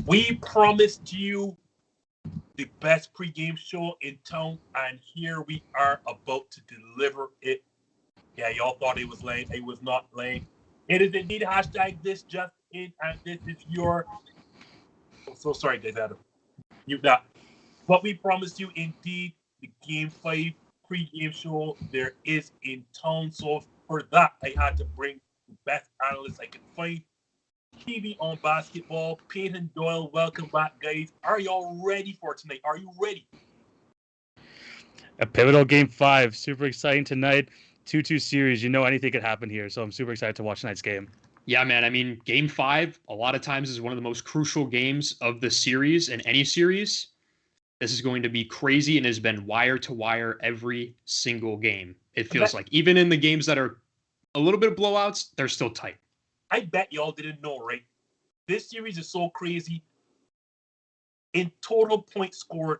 We promised you the best pregame show in town, and here we are about to deliver it. Yeah, y'all thought it was lame. It was not lame. It is indeed hashtag this just in, and this is your. I'm so sorry, guys. Adam. You that. But we promised you indeed the Game 5 pregame show there is in town. So for that, I had to bring the best analysts I could find. TV on basketball. Payton Doyle, welcome back, guys. Are y'all ready for tonight? Are you ready? A pivotal Game 5. Super exciting tonight. 2-2 series. You know anything could happen here, so I'm super excited to watch tonight's game. Yeah, man. I mean, Game 5, a lot of times is one of the most crucial games of the series in any series. This is going to be crazy and has been wire to wire every single game. It feels like even in the games that are a little bit of blowouts, they're still tight. I bet y'all didn't know, right? This series is so crazy. In total points scored,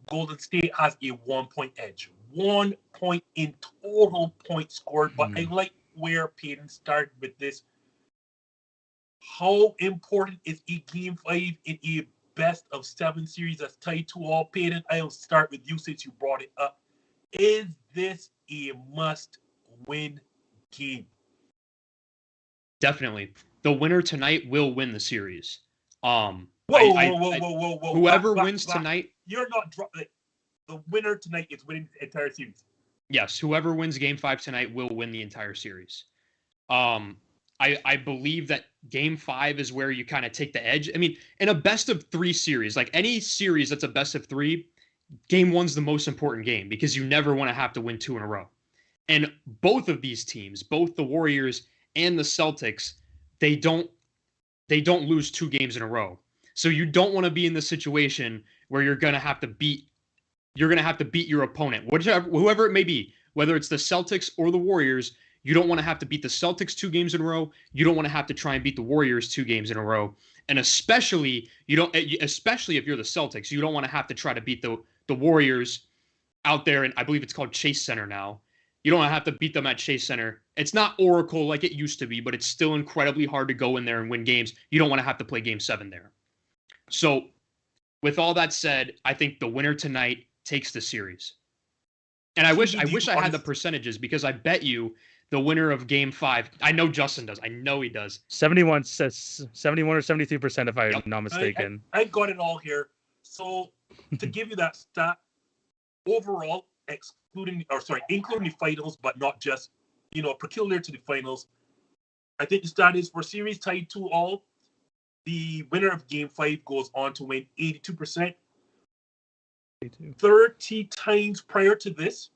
Golden State has a 1 point edge. 1 point in total points scored. But I like where Payton started with this. How important is a Game 5 in a best of 7 series that's tied to all? Payton, I'll start with you since you brought it up. Is this a must-win game? Definitely. The winner tonight will win the series. Whoa. Whoever wins tonight... You're not... The winner tonight is winning the entire series. Yes, whoever wins Game 5 tonight will win the entire series. I believe that Game 5 is where you kind of take the edge. I mean, in a best of 3 series, like any series that's a best of 3, Game 1's the most important game because you never want to have to win 2 in a row. And both of these teams, both the Warriors and the Celtics, they don't lose 2 games in a row. So you don't want to be in the situation where you're going to have to beat your opponent, whoever it may be, whether it's the Celtics or the Warriors. You don't want to have to beat the Celtics 2 games in a row. You don't want to have to try and beat the Warriors 2 games in a row. And especially if you're the Celtics, you don't want to have to try to beat the Warriors out there. And I believe it's called Chase Center now. You don't want to have to beat them at Chase Center. It's not Oracle like it used to be, but it's still incredibly hard to go in there and win games. You don't want to have to play Game 7 there. So with all that said, I think the winner tonight takes the series. And I wish I had the percentages because I bet you the winner of Game 5, I know Justin does. I know he does. 71 or 73%, if I'm not mistaken. I got it all here. So to give you that stat, overall, including the finals, but not just, peculiar to the finals, I think the stat is for series tied 2-all, the winner of Game 5 goes on to win 82%. 30 times prior to this,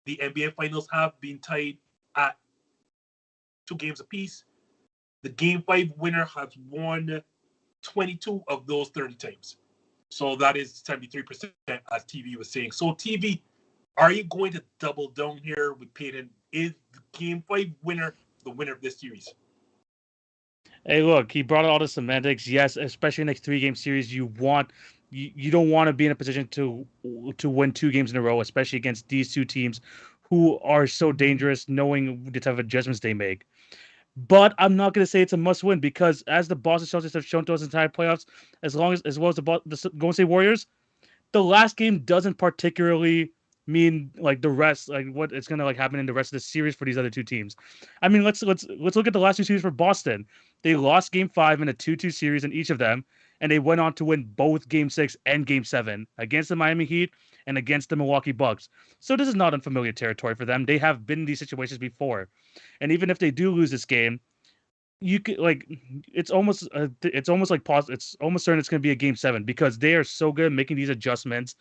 the NBA Finals have been tied at 2 games apiece. The Game 5 winner has won 22 of those 30 times. So that is 73%, as TV was saying. So TV, are you going to double down here with Payton? Is the Game 5 winner the winner of this series? Hey, look, he brought all the semantics. Yes, especially in a 3-game series, you don't want to be in a position to win 2 games in a row, especially against these 2 teams who are so dangerous, knowing the type of adjustments they make. But I'm not going to say it's a must-win because, as the Boston Celtics have shown to us in the entire playoffs, as well as the Golden State Warriors, the last game doesn't particularly mean like the rest, like what it's going to happen in the rest of the series for these other 2 teams. I mean, let's look at the last 2 series for Boston. They lost Game 5 in a 2-2 series in each of them, and they went on to win both Game 6 and Game 7 against the Miami Heat and against the Milwaukee Bucks. So this is not unfamiliar territory for them. They have been in these situations before. And even if they do lose this game, you could it's almost certain it's going to be a Game 7 because they are so good at making these adjustments.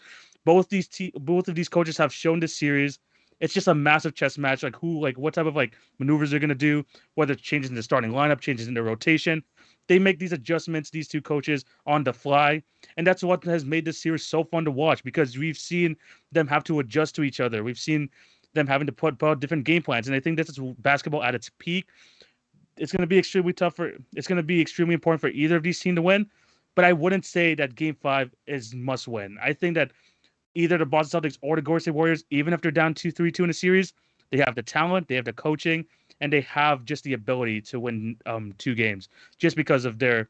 Both of these coaches have shown this series. It's just a massive chess match, what type of maneuvers they're going to do, whether it's changes in the starting lineup, changes in the rotation. They make these adjustments, these 2 coaches, on the fly. And that's what has made this series so fun to watch because we've seen them have to adjust to each other. We've seen them having to put out different game plans. And I think this is basketball at its peak. It's going to be extremely it's going to be extremely important for either of these teams to win. But I wouldn't say that Game 5 is must win. I think that either the Boston Celtics or the Golden State Warriors, even if they're down 2-3-2 in a series, they have the talent, they have the coaching, and they have just the ability to win 2 games just because of their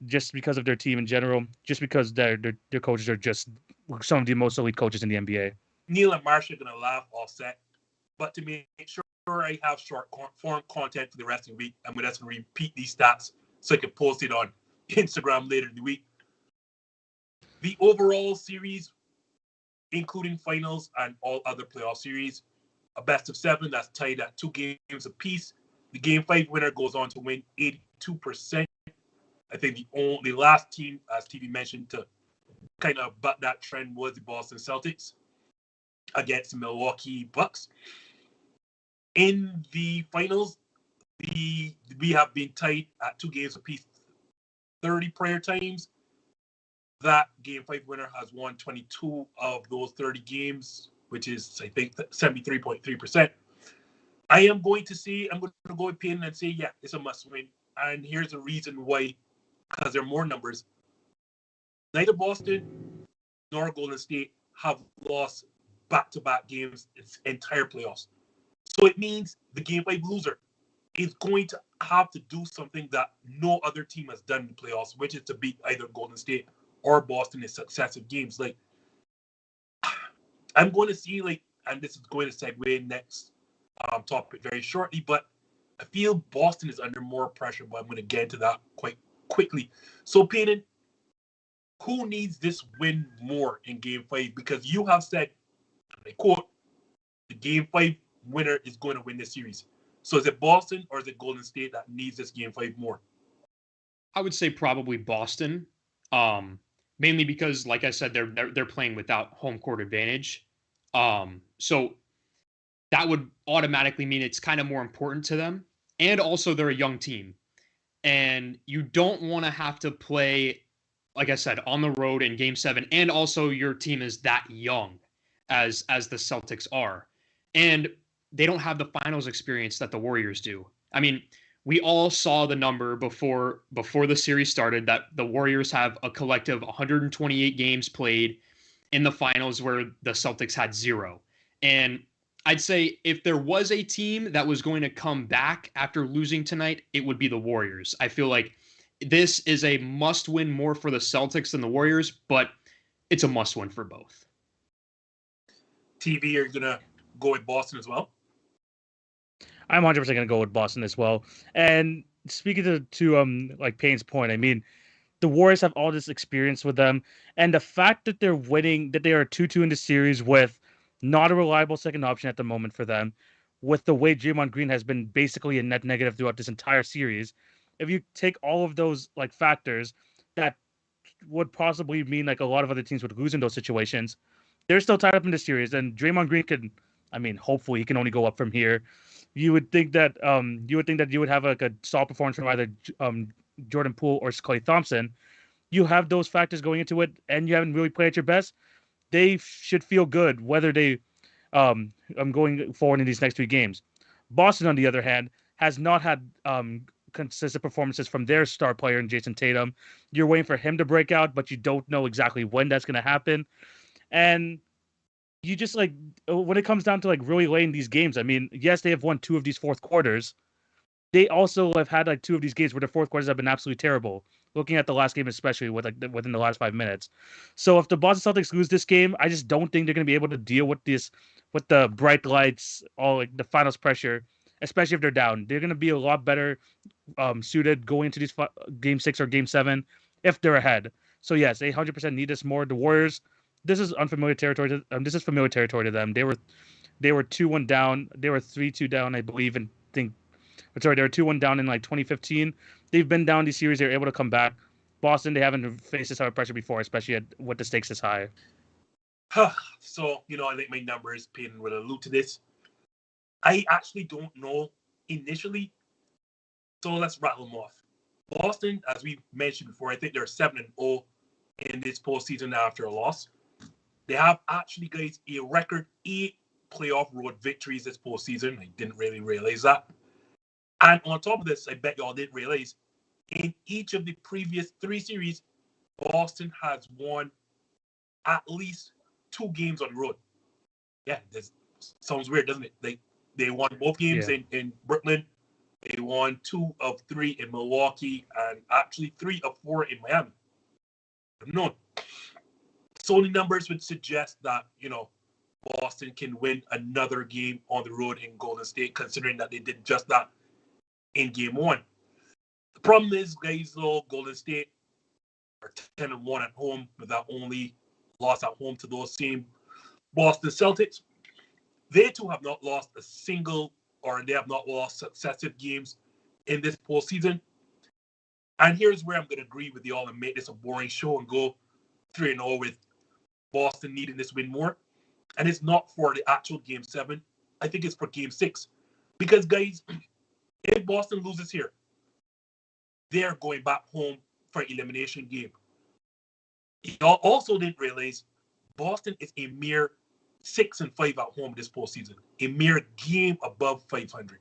just because of their team in general, just because their coaches are just some of the most elite coaches in the NBA. Neil and Marsha are going to laugh offset, but to make sure I have short form content for the rest of the week, I'm just going to repeat these stats so I can post it on Instagram later in the week. The overall series, including finals and all other playoff series, a best of 7 that's tied at 2 games apiece. The Game 5 winner goes on to win 82%. I think the last team, as TV mentioned, to kind of butt that trend was the Boston Celtics against the Milwaukee Bucks. In the finals, we have been tied at 2 games apiece 30 prior times. That Game 5 winner has won 22 of those 30 games, which is, I think, 73.3%. I'm going to go with Payton and say, yeah, it's a must win. And here's the reason why, because there are more numbers. Neither Boston nor Golden State have lost back-to-back games its entire playoffs. So it means the Game 5 loser is going to have to do something that no other team has done in the playoffs, which is to beat either Golden State or Boston in successive games. Like, I'm going to see, and this is going to segue next topic very shortly, but I feel Boston is under more pressure, but I'm going to get into that quite quickly. So, Payton, who needs this win more in Game 5? Because you have said, and I quote, the Game 5 winner is going to win this series. So is it Boston or is it Golden State that needs this Game 5 more? I would say probably Boston, mainly because, like I said, they're playing without home court advantage. So that would automatically mean it's kind of more important to them. And also they're a young team. And you don't want to have to play, like I said, on the road in Game 7. And also your team is that young as the Celtics are. And they don't have the finals experience that the Warriors do. I mean, we all saw the number before the series started that the Warriors have a collective 128 games played in the finals where the Celtics had 0. And I'd say if there was a team that was going to come back after losing tonight, it would be the Warriors. I feel like this is a must-win more for the Celtics than the Warriors, but it's a must-win for both. TV, are you going to go with Boston as well? I'm 100% going to go with Boston as well. And speaking to like Payne's point, I mean, the Warriors have all this experience with them, and the fact that they're winning, that they are 2-2 in the series with not a reliable second option at the moment for them, with the way Draymond Green has been basically a net negative throughout this entire series. If you take all of those like factors, that would possibly mean like a lot of other teams would lose in those situations. They're still tied up in the series, and Draymond Green could, I mean, hopefully he can only go up from here. You would think that you would have like a solid performance from either Jordan Poole or Klay Thompson. You have those factors going into it, and you haven't really played at your best. They should feel good whether they going forward in these next 3 games. Boston, on the other hand, has not had consistent performances from their star player in Jayson Tatum. You're waiting for him to break out, but you don't know exactly when that's going to happen. And you just like when it comes down to like really laying these games, I mean, yes, they have won 2 of these fourth quarters. They also have had like 2 of these games where the fourth quarters have been absolutely terrible. Looking at the last game, especially with like within the last 5 minutes. So if the Boston Celtics lose this game, I just don't think they're going to be able to deal with this, with the bright lights, all like the finals pressure, especially if they're down. They're going to be a lot better suited going into these Game 6 or Game 7 if they're ahead. So yes, they 100% need this more. The Warriors, this is unfamiliar territory. This is familiar territory to them. They were 2-1 down. They were 3-2 down, I believe, and think. Sorry, they were 2-1 down in like 2015. They've been down these series. They're able to come back. Boston, they haven't faced this type of pressure before, especially with the stakes this high. So, I think my numbers, Payton will allude to this. I actually don't know initially. So let's rattle them off. Boston, as we mentioned before, I think they're 7-0 in this postseason after a loss. They have actually, guys, a record 8 playoff road victories this postseason. I didn't really realize that. And on top of this, I bet y'all didn't realize, in each of the previous 3 series, Boston has won at least 2 games on the road. Yeah, this sounds weird, doesn't it? They won both games in Brooklyn They won 2 of 3 in Milwaukee and actually 3 of 4 in Miami. No. So the numbers would suggest that, Boston can win another game on the road in Golden State, considering that they did just that in game 1. The problem is, guys, though, Golden State are 10-1 at home with that only loss at home to those same Boston Celtics. They too have not lost a single, or they have not lost successive games in this postseason. And here's where I'm going to agree with y'all and make this a boring show and go 3-0 with Boston needing this win more. And it's not for the actual Game 7. I think it's for Game 6. Because, guys, if Boston loses here, they're going back home for an elimination game. Y'all also didn't realize Boston is a mere 6-5 at home this postseason, a mere game above 500.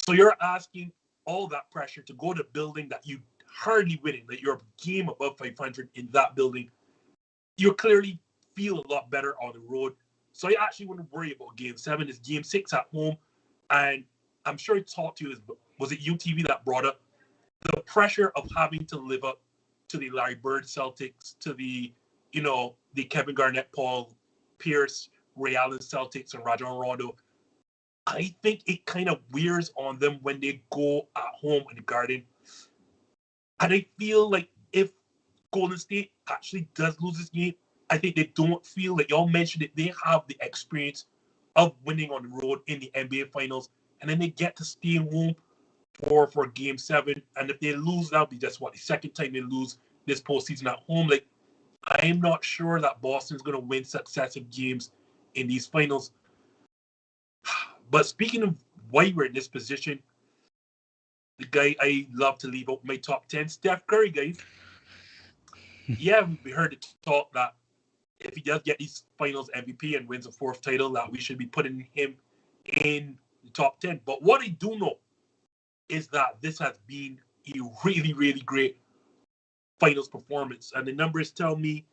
So you're asking all that pressure to go to a building that you hardly winning, that you're a game above 500 in that building. You clearly feel a lot better on the road. So I actually wouldn't worry about Game 7. It's Game 6 at home. And I'm sure I talked to you, was it UTV that brought up the pressure of having to live up to the Larry Bird Celtics, to the, the Kevin Garnett, Paul Pierce, Ray Allen Celtics, and Rajon Rondo. I think it kind of wears on them when they go at home in the Garden. And I feel like if Golden State actually does lose this game, I think they don't feel like, y'all mentioned it, they have the experience of winning on the road in the NBA Finals, and then they get to stay home for Game 7. And if they lose, that'll be just the second time they lose this postseason at home. Like, I'm not sure that Boston's going to win successive games in these finals. But speaking of why we're in this position, the guy I love to leave out my top 10, Steph Curry, guys. Yeah, we heard it talk that if he does get these finals MVP and wins a 4th title, that we should be putting him in the top 10. But what I do know is that this has been a really, really great finals performance. And the numbers tell me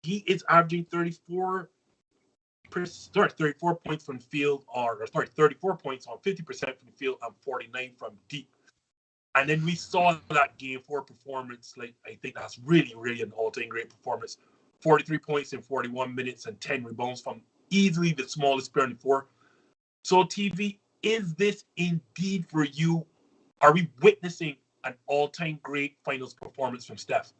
he is averaging 34 points from the field, 34 points on 50% from the field and 49 from deep. And then we saw that Game 4 performance. Like, I think that's really, really an all-time great performance. 43 points in 41 minutes and 10 rebounds from easily the smallest player in the 4. So, TV, is this indeed for you? Are we witnessing an all-time great finals performance from Steph?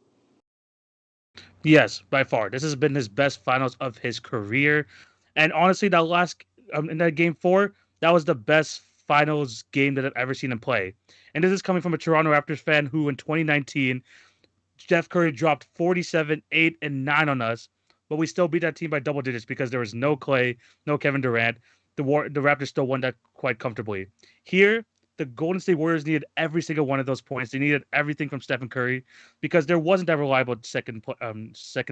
Yes, by far. This has been his best finals of his career. And honestly, that last in that Game 4, that was the best finals game that I've ever seen him play. And this is coming from a Toronto Raptors fan who in 2019, Steph Curry dropped 47, 8, and 9 on us, but we still beat that team by double digits because there was no Klay, no Kevin Durant. The Raptors still won that quite comfortably. Here, the Golden State Warriors needed every single one of those points. They needed everything from Stephen Curry because there wasn't that reliable second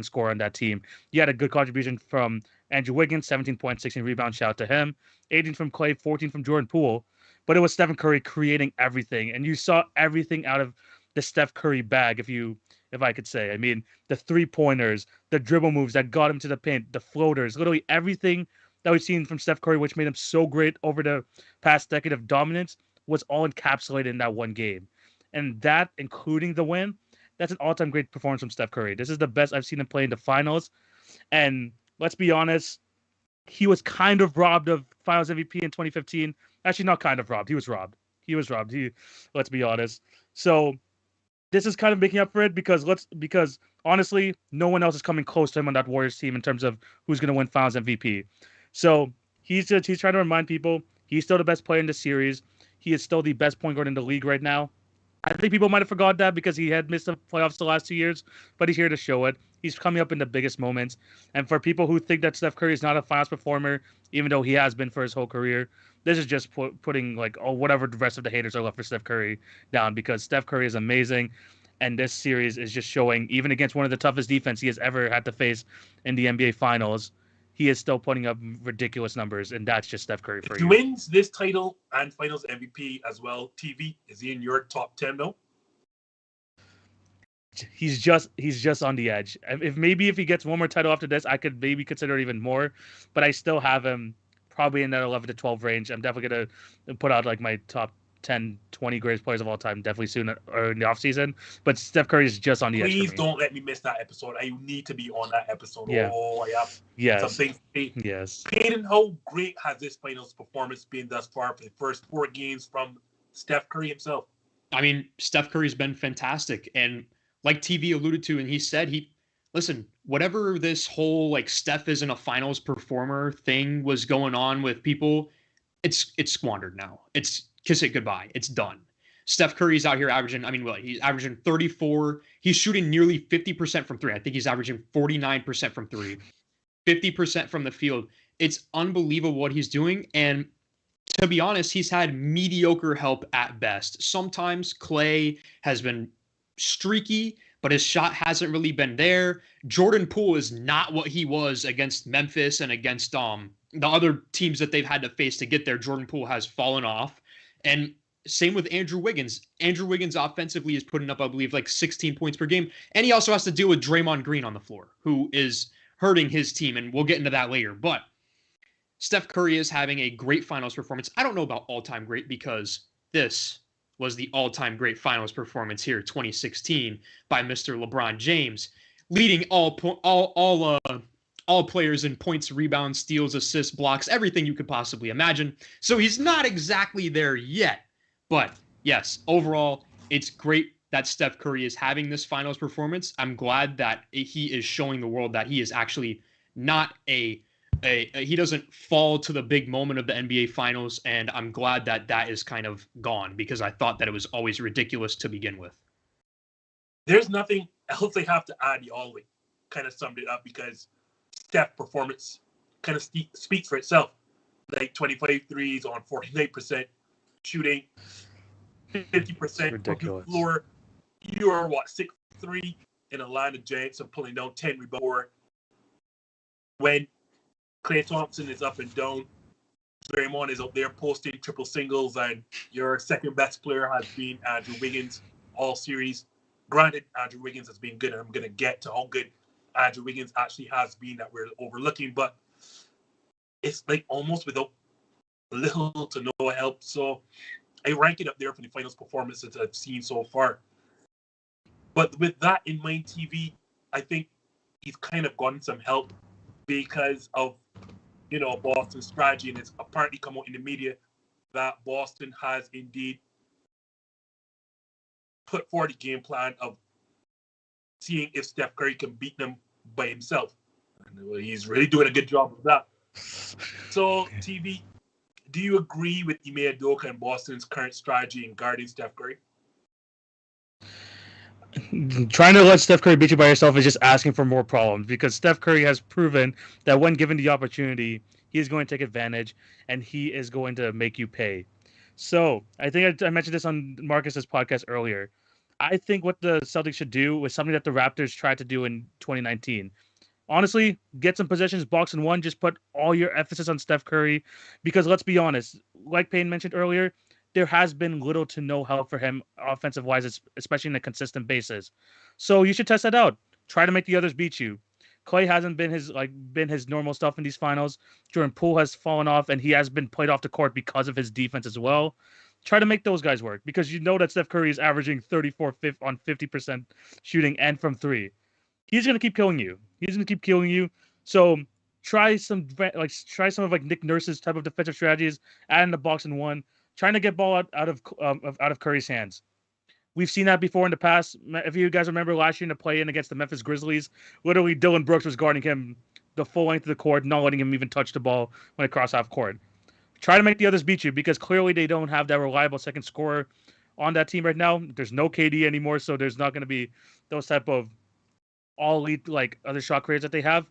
scorer on that team. You had a good contribution from Andrew Wiggins, 17 points, 16 rebounds, shout out to him. 18 from Klay, 14 from Jordan Poole. But it was Stephen Curry creating everything, and you saw everything out of the Steph Curry bag, if I could say. I mean, the 3-pointers, the dribble moves that got him to the paint, the floaters, literally everything that we've seen from Steph Curry, which made him so great over the past decade of dominance, was all encapsulated in that one game. And that, including the win, that's an all-time great performance from Steph Curry. This is the best I've seen him play in the finals. And let's be honest, he was kind of robbed of finals MVP in 2015. Actually, not kind of robbed. He was robbed. Let's be honest. So this is kind of making up for it because honestly, no one else is coming close to him on that Warriors team in terms of who's going to win finals MVP. So he's trying to remind people he's still the best player in the series. He is still the best point guard in the league right now. I think people might have forgot that because he had missed the playoffs the last 2 years, but he's here to show it. He's coming up in the biggest moments. And for people who think that Steph Curry is not a finals performer, even though he has been for his whole career, this is just putting whatever the rest of the haters are left for Steph Curry down because Steph Curry is amazing. And this series is just showing, even against one of the toughest defense he has ever had to face in the NBA Finals, he is still putting up ridiculous numbers, and that's just Steph Curry for you. If he wins this title and Finals MVP as well, TV, is he in your top 10 though? He's just on the edge. If he gets one more title after this, I could maybe consider it even more, but I still have him probably in that 11 to 12 range. I'm definitely gonna put out like my top 10, 20 greatest players of all time definitely soon or in the offseason. But Steph Curry is just on the edge. Please don't let me miss that episode. I need to be on that episode. Yeah. Oh, I have something. Yes. Payton, how great has this finals performance been thus far for the first 4 games from Steph Curry himself? I mean, Steph Curry's been fantastic. And like TV alluded to, and he said, listen, whatever this whole like Steph isn't a finals performer thing was going on with people, it's squandered now. It's kiss it goodbye. It's done. Steph Curry's out here averaging, he's averaging 34. He's shooting nearly 50% from 3. I think he's averaging 49% from 3, 50% from the field. It's unbelievable what he's doing. And to be honest, he's had mediocre help at best. Sometimes Klay has been streaky, but his shot hasn't really been there. Jordan Poole is not what he was against Memphis and against the other teams that they've had to face to get there. Jordan Poole has fallen off. And same with Andrew Wiggins. Andrew Wiggins offensively is putting up, I believe, like 16 points per game. And he also has to deal with Draymond Green on the floor, who is hurting his team. And we'll get into that later. But Steph Curry is having a great finals performance. I don't know about all-time great because this was the all-time great finals performance here, 2016, by Mr. LeBron James, leading all players in points, rebounds, steals, assists, blocks, everything you could possibly imagine. So he's not exactly there yet. But yes, overall, it's great that Steph Curry is having this finals performance. I'm glad that he is showing the world that he is actually not he doesn't fall to the big moment of the NBA Finals, and I'm glad that that is kind of gone because I thought that it was always ridiculous to begin with. There's nothing else I have to add. You always kind of summed it up because Steph's performance kind of speaks for itself. Like 25 threes on 49% shooting, 50% from the floor. You are 6'3" in a line of giants and pulling down 10 rebounds. When Klay Thompson is up and down, Draymond is up there posting triple singles, and your second best player has been Andrew Wiggins all series. Granted, Andrew Wiggins has been good, and I'm going to get to how good Andrew Wiggins actually has been that we're overlooking, but it's like almost without little to no help. So I rank it up there for the finals performances I've seen so far. But with that in mind, TV, I think he's kind of gotten some help because of Boston's strategy, and it's apparently come out in the media that Boston has indeed put forward a game plan of seeing if Steph Curry can beat them by himself. And he's really doing a good job of that. So, TV, do you agree with Ime Udoka and Boston's current strategy in guarding Steph Curry? Trying to let Steph Curry beat you by yourself is just asking for more problems because Steph Curry has proven that when given the opportunity, he is going to take advantage and he is going to make you pay. So I think I mentioned this on Marcus's podcast earlier. I think what the Celtics should do was something that the Raptors tried to do in 2019. Honestly, get some possessions, box and one, just put all your emphasis on Steph Curry because let's be honest, like Payne mentioned earlier, there has been little to no help for him offensive-wise, especially on a consistent basis. So you should test that out. Try to make the others beat you. Klay hasn't been his normal stuff in these finals. Jordan Poole has fallen off, and he has been played off the court because of his defense as well. Try to make those guys work because you know that Steph Curry is averaging 34 on 50% shooting and from 3. He's going to keep killing you. So try some of Nick Nurse's type of defensive strategies, add in the box and one. Trying to get ball out of Curry's hands. We've seen that before in the past. If you guys remember last year in the play-in against the Memphis Grizzlies, literally Dylan Brooks was guarding him the full length of the court, not letting him even touch the ball when it crossed half court. Try to make the others beat you because clearly they don't have that reliable second scorer on that team right now. There's no KD anymore, so there's not going to be those type of all-elite other shot creators that they have.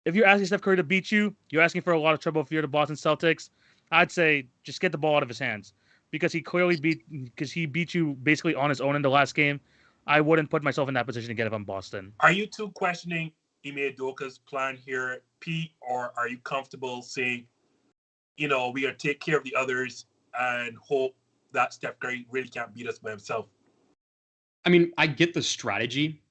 If you're asking Steph Curry to beat you, you're asking for a lot of trouble if you're the Boston Celtics. I'd say just get the ball out of his hands because he beat you basically on his own in the last game. I wouldn't put myself in that position again if I'm Boston. Are you two questioning Ime Udoka's plan here, Pete, or are you comfortable saying, we got to take care of the others and hope that Steph Curry really can't beat us by himself? I mean, I get the strategy.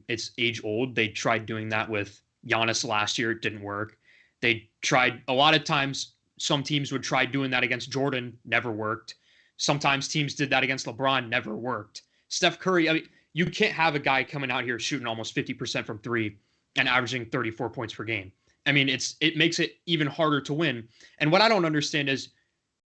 It's age old. They tried doing that with Giannis last year. It didn't work. They tried a lot of times. Some teams would try doing that against Jordan, never worked. Sometimes teams did that against LeBron, never worked. Steph Curry, I mean, you can't have a guy coming out here shooting almost 50% from three and averaging 34 points per game. I mean, it makes it even harder to win. And what I don't understand is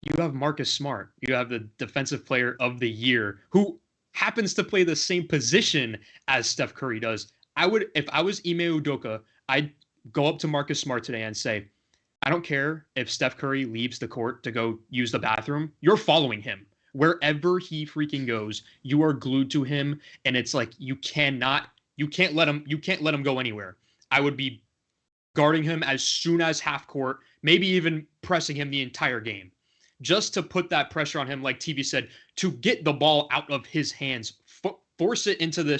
you have Marcus Smart. You have the defensive player of the year who happens to play the same position as Steph Curry does. If I was Ime Udoka, I'd go up to Marcus Smart today and say, I don't care if Steph Curry leaves the court to go use the bathroom. You're following him. Wherever he freaking goes, you are glued to him. And it's like, you can't let him go anywhere. I would be guarding him as soon as half court, maybe even pressing him the entire game, just to put that pressure on him, like TV said, to get the ball out of his hands, force it into the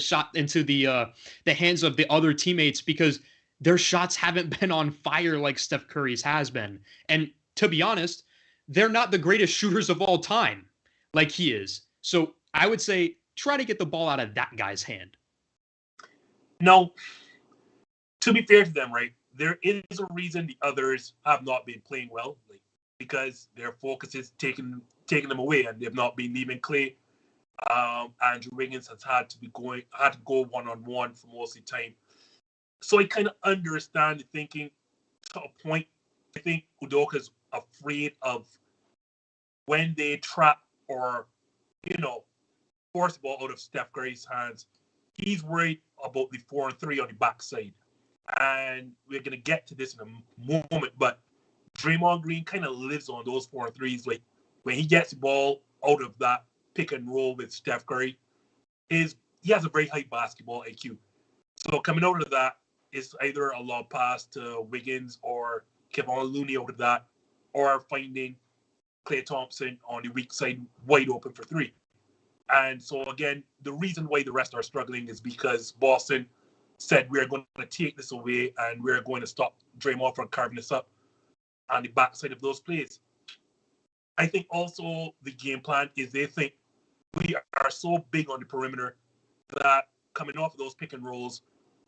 hands of the other teammates, because their shots haven't been on fire like Steph Curry's has been. And to be honest, they're not the greatest shooters of all time like he is. So I would say try to get the ball out of that guy's hand. No, to be fair to them, right, there is a reason the others have not been playing well, like, because their focus is taking them away, and they've not been leaving Klay. Andrew Wiggins has had to go one-on-one for most of the time. So I kind of understand the thinking to a point. I think Udoka's afraid of when they trap or, force the ball out of Steph Curry's hands. He's worried about the 4-and-3 on the backside. And we're going to get to this in a moment, but Draymond Green kind of lives on those 4-and-3s. Like, when he gets the ball out of that pick and roll with Steph Curry, he has a very high basketball IQ. So coming out of that is either a long pass to Wiggins or Kevin Looney out of that, or finding Klay Thompson on the weak side wide open for three. And so again, the reason why the rest are struggling is because Boston said we're going to take this away and we're going to stop Draymond from carving this up on the backside of those plays. I think also the game plan is they think we are so big on the perimeter that coming off of those pick and rolls,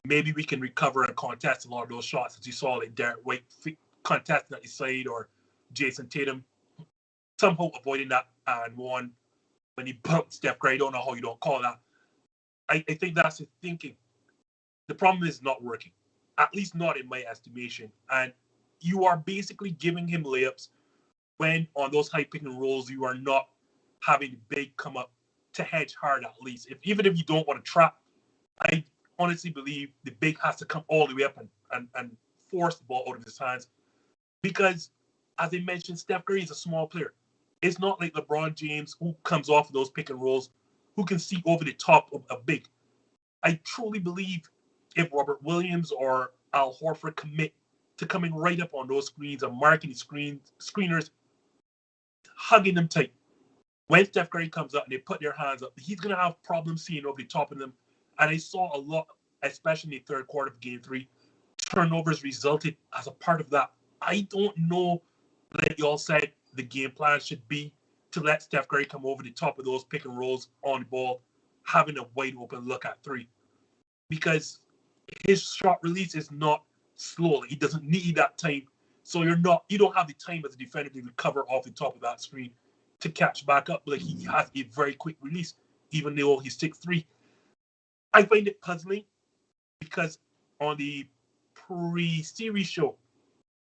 maybe we can recover and contest a lot of those shots, as you saw like Derek White contesting at the side, or Jayson Tatum somehow avoiding that and one when he bumped Steph Curry. I don't know how you don't call that. I think that's the thinking. The problem is not working, at least not in my estimation. And you are basically giving him layups when on those high pick and rolls you are not having the big come up to hedge hard at least. Even if you don't want to trap, I honestly believe the big has to come all the way up and force the ball out of his hands. Because, as I mentioned, Steph Curry is a small player. It's not like LeBron James, who comes off of those pick and rolls, who can see over the top of a big. I truly believe if Robert Williams or Al Horford commit to coming right up on those screens and marking the screeners, hugging them tight, when Steph Curry comes up and they put their hands up, he's going to have problems seeing over the top of them. And I saw a lot, especially in the third quarter of Game 3, turnovers resulted as a part of that. I don't know, like y'all said, the game plan should be to let Steph Curry come over the top of those pick and rolls on the ball, having a wide open look at three. Because his shot release is not slow. He doesn't need that time. So you don't have the time as a defender to recover off the top of that screen to catch back up. Like, he has a very quick release, even though he's 6'3". I find it puzzling because on the pre-series show,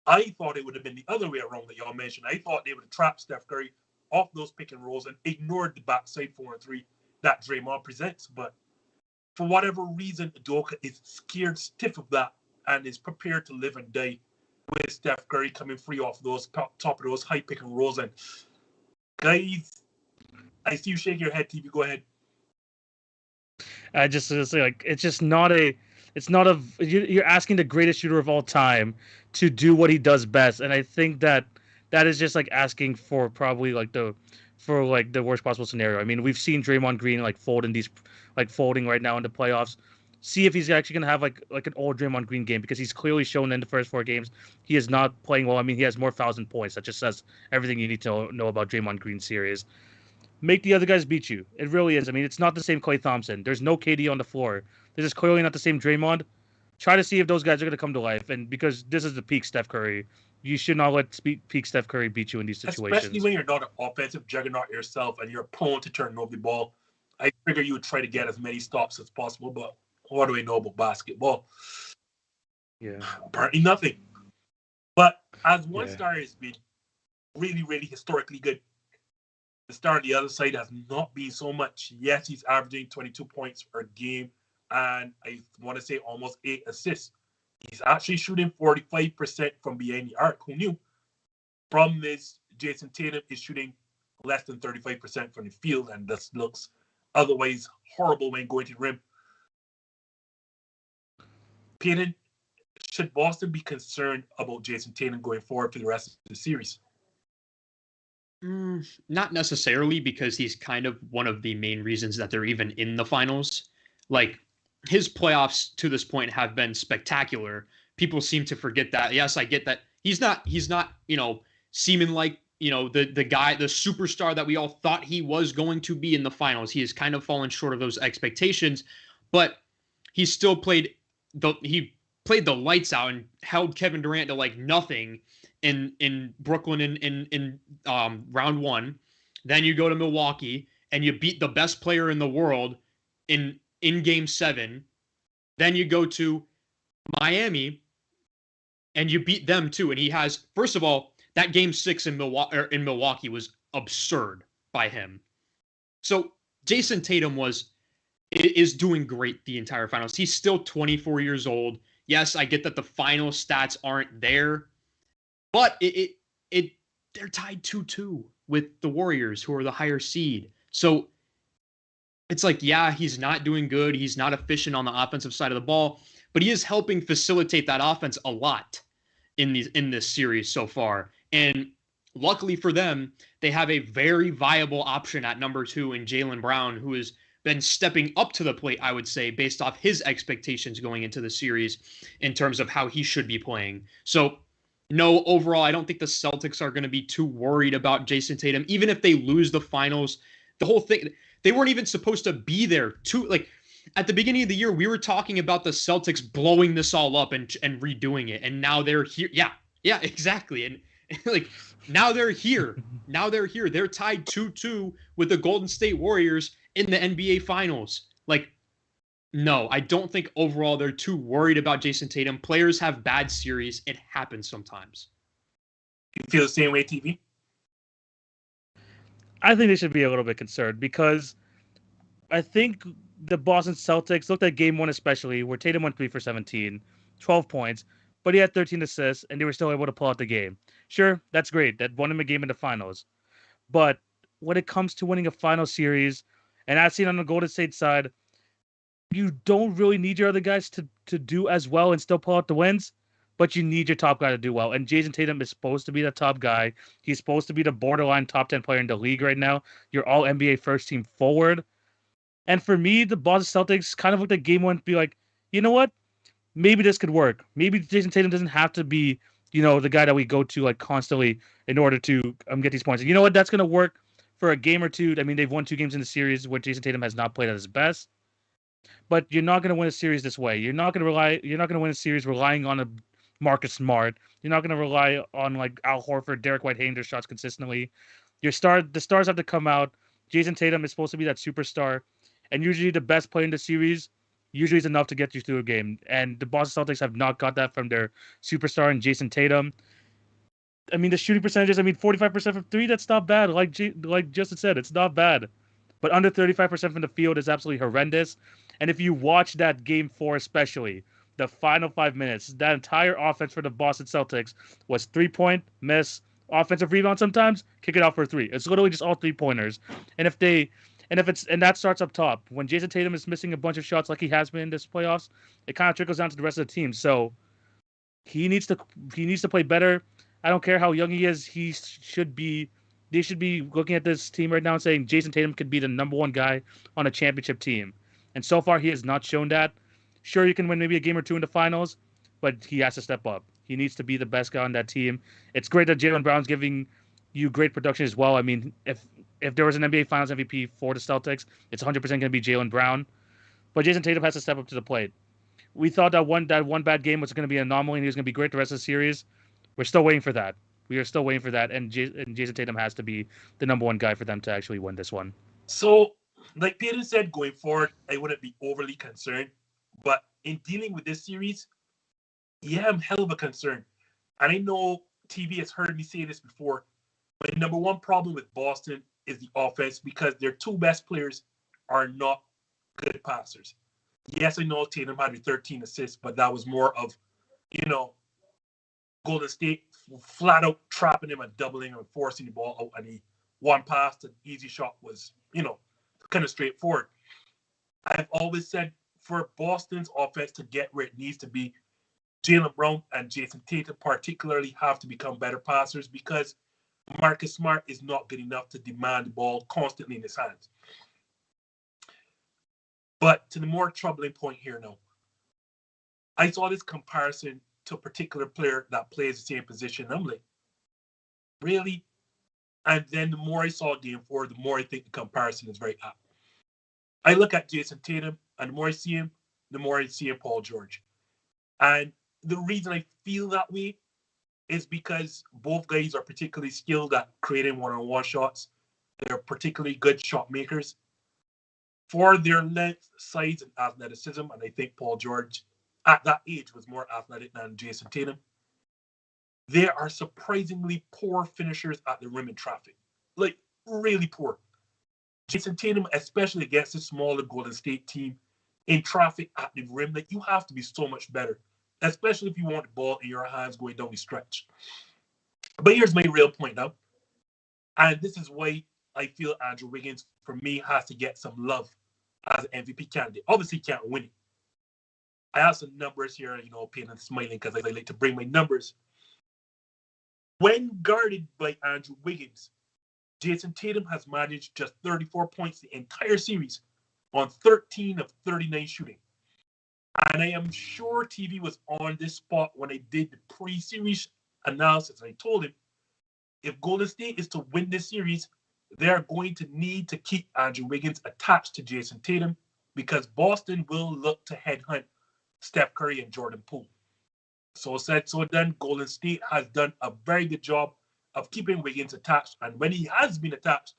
I thought it would have been the other way around that y'all mentioned. I thought they would have trapped Steph Curry off those pick and rolls and ignored the backside 4-and-3 that Draymond presents. But for whatever reason, Udoka is scared stiff of that and is prepared to live and die with Steph Curry coming free off those top of those high pick and rolls. And guys, I see you shake your head, TV. Go ahead. I just say, like, it's just not a. It's not a. You're asking the greatest shooter of all time to do what he does best, and I think that is just like asking for probably like the worst possible scenario. I mean, we've seen Draymond Green folding right now in the playoffs. See if he's actually gonna have like an old Draymond Green game, because he's clearly shown in the first 4 games he is not playing well. I mean, he has more fouls than points. That just says everything you need to know about Draymond Green's series. Make the other guys beat you. It really is. I mean, it's not the same Klay Thompson. There's no KD on the floor. This is clearly not the same Draymond. Try to see if those guys are going to come to life. And because this is the peak Steph Curry, You should not let peak Steph Curry beat you in these situations. Especially when you're not an offensive juggernaut yourself and you're prone to turn over the ball. I figure you would try to get as many stops as possible, but what do we know about basketball? Yeah. Apparently nothing. But as one star has been really, really historically good, the star on the other side has not been so much. Yes, he's averaging 22 points per game, and I want to say almost 8 assists. He's actually shooting 45% from behind the arc. Who knew? Problem is, Jayson Tatum is shooting less than 35% from the field, and this looks otherwise horrible when going to the rim. Payton, should Boston be concerned about Jayson Tatum going forward for the rest of the series? Not necessarily, because he's kind of one of the main reasons that they're even in the finals. Like, his playoffs to this point have been spectacular. People seem to forget that. Yes, I get that he's not, seeming like, the guy, the superstar that we all thought he was going to be in the finals. He has kind of fallen short of those expectations, but he still played the lights out and held Kevin Durant to like nothing in Brooklyn in round one. Then you go to Milwaukee and you beat the best player in the world in game 7. Then you go to Miami and you beat them too. And he has, first of all, that game 6 in Milwaukee was absurd by him. So Jayson Tatum is doing great the entire finals. He's still 24 years old. Yes, I get that the final stats aren't there, but they're tied 2-2 with the Warriors, who are the higher seed. So it's like, yeah, he's not doing good. He's not efficient on the offensive side of the ball, but he is helping facilitate that offense a lot in this series so far. And luckily for them, they have a very viable option at number 2 in Jaylen Brown, who has been stepping up to the plate, I would say, based off his expectations going into the series in terms of how he should be playing. So, no, overall, I don't think the Celtics are going to be too worried about Jayson Tatum. Even if they lose the finals, the whole thing, they weren't even supposed to be there. At the beginning of the year, we were talking about the Celtics blowing this all up and redoing it. And now they're here. Yeah, exactly. And like, now they're here. They're tied 2-2 with the Golden State Warriors in the NBA Finals. Like, no, I don't think overall they're too worried about Jayson Tatum. Players have bad series. It happens sometimes. You feel the same way, TV? I think they should be a little bit concerned, because I think the Boston Celtics looked at game 1 especially, where Tatum went 3 for 17, 12 points, but he had 13 assists, and they were still able to pull out the game. Sure, that's great. That won him a game in the finals. But when it comes to winning a final series, and I've seen on the Golden State side, you don't really need your other guys to do as well and still pull out the wins, but you need your top guy to do well. And Jayson Tatum is supposed to be the top guy. He's supposed to be the borderline top 10 player in the league right now. You're all NBA first team forward. And for me, the Boston Celtics kind of looked at game 1 to be like, you know what? Maybe this could work. Maybe Jayson Tatum doesn't have to be, the guy that we go to like constantly in order to get these points. And you know what? That's going to work for a game or two. I mean, they've won 2 games in the series where Jayson Tatum has not played at his best. But you're not going to win a series this way. You're not going to win a series relying on a Marcus Smart. You're not going to rely on like Al Horford, Derek White hitting their shots consistently. The stars have to come out. Jayson Tatum is supposed to be that superstar, and usually the best player in the series usually is enough to get you through a game. And the Boston Celtics have not got that from their superstar in Jayson Tatum. I mean, the shooting percentages, 45% from 3, that's not bad. Like Justin said, it's not bad. But under 35% from the field is absolutely horrendous. And if you watch that game 4 especially, the final 5 minutes, that entire offense for the Boston Celtics was 3-point, miss, offensive rebound sometimes, kick it out for 3. It's literally just all 3-pointers. And that starts up top. When Jayson Tatum is missing a bunch of shots like he has been in this playoffs, it kind of trickles down to the rest of the team. So he needs to play better. I don't care how young he is. They should be looking at this team right now and saying Jayson Tatum could be the number 1 guy on a championship team. And so far, he has not shown that. Sure, you can win maybe a game or 2 in the finals, but he has to step up. He needs to be the best guy on that team. It's great that Jaylen Brown's giving you great production as well. I mean, if there was an NBA Finals MVP for the Celtics, it's 100% going to be Jaylen Brown. But Jayson Tatum has to step up to the plate. We thought that one bad game was going to be an anomaly and he was going to be great the rest of the series. We're still waiting for that. We are still waiting for that, and Jayson Tatum has to be the number one guy for them to actually win this one. So, like Payton said, going forward, I wouldn't be overly concerned. But in dealing with this series, yeah, I'm hell of a concern. And I know TV has heard me say this before. My number one problem with Boston is the offense because their two best players are not good passers. Yes, I know Tatum had 13 assists, but that was more of, Golden State flat out trapping him and doubling him and forcing the ball out. And he one pass, the easy shot was, kind of straightforward. I've always said for Boston's offense to get where it needs to be, Jaylen Brown and Jayson Tatum particularly have to become better passers because Marcus Smart is not good enough to demand the ball constantly in his hands. But to the more troubling point here now, I saw this comparison to a particular player that plays the same position. I'm like, really? And then the more I saw game 4, the more I think the comparison is very apt. I look at Jayson Tatum, and the more I see him, the more I see Paul George. And the reason I feel that way is because both guys are particularly skilled at creating one-on-one shots. They're particularly good shot makers. For their length, size, and athleticism, and I think Paul George at that age was more athletic than Jayson Tatum, they are surprisingly poor finishers at the rim in traffic. Like, really poor. Jayson Tatum, especially against a smaller Golden State team, in traffic at the rim, like, you have to be so much better, especially if you want the ball in your hands going down the stretch. But here's my real point now, and this is why I feel Andrew Wiggins, for me, has to get some love as an MVP candidate. Obviously, he can't win it. I have some numbers here, Payton and smiling because I like to bring my numbers. When guarded by Andrew Wiggins, Jayson Tatum has managed just 34 points the entire series on 13 of 39 shooting. And I am sure TV was on this spot when I did the pre-series analysis. I told him, if Golden State is to win this series, they're going to need to keep Andrew Wiggins attached to Jayson Tatum because Boston will look to headhunt Steph Curry and Jordan Poole. So said, so done. Golden State has done a very good job of keeping Wiggins attached. And when he has been attached,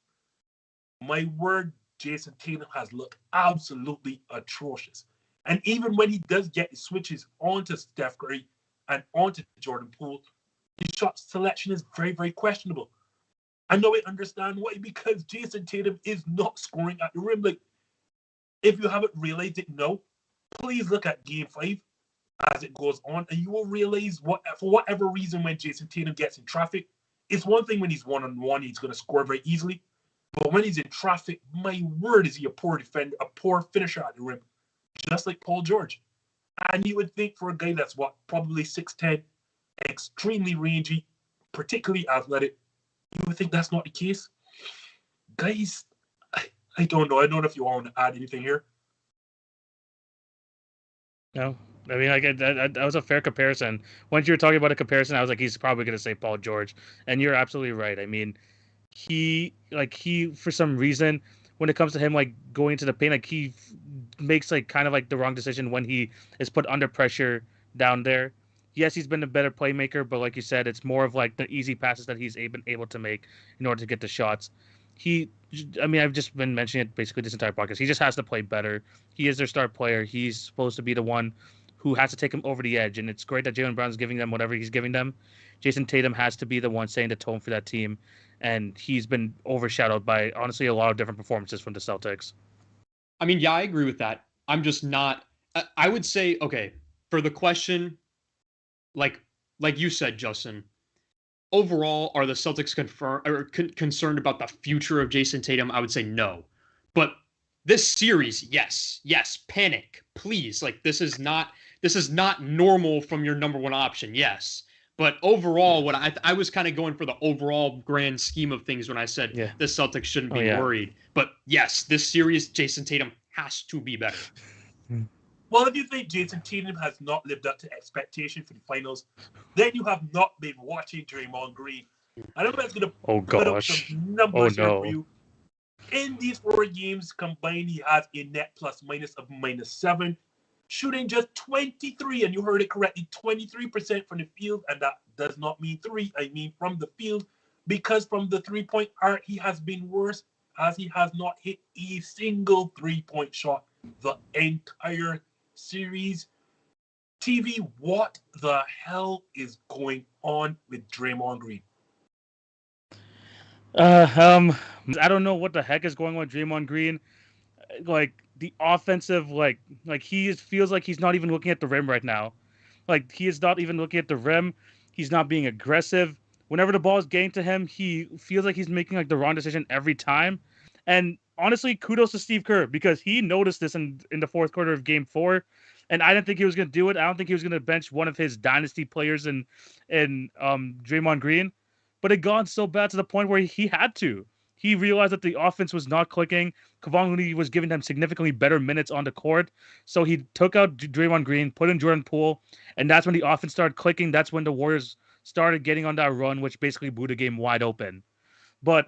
my word, Jayson Tatum has looked absolutely atrocious. And even when he does get the switches onto Steph Curry and onto Jordan Poole, his shot selection is very, very questionable. I know I understand why, because Jayson Tatum is not scoring at the rim. Like, if you haven't realized it now, please look at Game 5 as it goes on, and you will realize for whatever reason, when Jayson Tatum gets in traffic, it's one thing when he's one-on-one, he's going to score very easily. But when he's in traffic, my word, is he a poor defender, a poor finisher at the rim, just like Paul George. And you would think for a guy that's probably 6'10", extremely rangy, particularly athletic, you would think that's not the case. Guys, I don't know. I don't know if you want to add anything here. No, I mean, that was a fair comparison. Once you were talking about a comparison, I was like, he's probably going to say Paul George, and you're absolutely right. I mean, he for some reason, when it comes to him like going to the paint, like he makes like kind of like the wrong decision when he is put under pressure down there. Yes, he's been a better playmaker, but like you said, it's more of like the easy passes that he's been able to make in order to get the shots. I've just been mentioning it basically this entire podcast. He just has to play better. He is their star player. He's supposed to be the one who has to take him over the edge. And it's great that Jaylen Brown's giving them whatever he's giving them. Jayson Tatum has to be the one setting the tone for that team. And he's been overshadowed by, honestly, a lot of different performances from the Celtics. I mean, yeah, I agree with that. I'm just not. I would say, okay, for the question, like you said, Justin, overall, are the Celtics concerned about the future of Jayson Tatum? I would say no. But this series, yes, panic, please. Like, this is not normal from your number one option. Yes. But overall, what I was kind of going for the overall grand scheme of things when I said the Celtics shouldn't be worried. But yes, this series, Jayson Tatum has to be better. Well, if you think Jayson Tatum has not lived up to expectation for the finals, then you have not been watching Draymond Green. I don't know if that's going to put up some numbers here for you. In these 4 games combined, he has a net plus-minus of -7, shooting just 23, and you heard it correctly, 23% from the field, and that does not mean three. I mean from the field, because from the three-point arc, he has been worse, as he has not hit a single three-point shot the entire series. TV, what the hell is going on with Draymond Green? I don't know what the heck is going on with Draymond Green. Like the offensive, feels like he's not even looking at the rim right now. Like he is not even looking at the rim. He's not being aggressive. Whenever the ball is getting to him, he feels like he's making like the wrong decision every time. And honestly, kudos to Steve Kerr, because he noticed this in the fourth quarter of Game 4, and I didn't think he was going to do it. I don't think he was going to bench one of his dynasty players in Draymond Green, but it got so bad to the point where he had to. He realized that the offense was not clicking. Kevon Looney was giving him significantly better minutes on the court, so he took out Draymond Green, put in Jordan Poole, and that's when the offense started clicking. That's when the Warriors started getting on that run, which basically blew the game wide open. But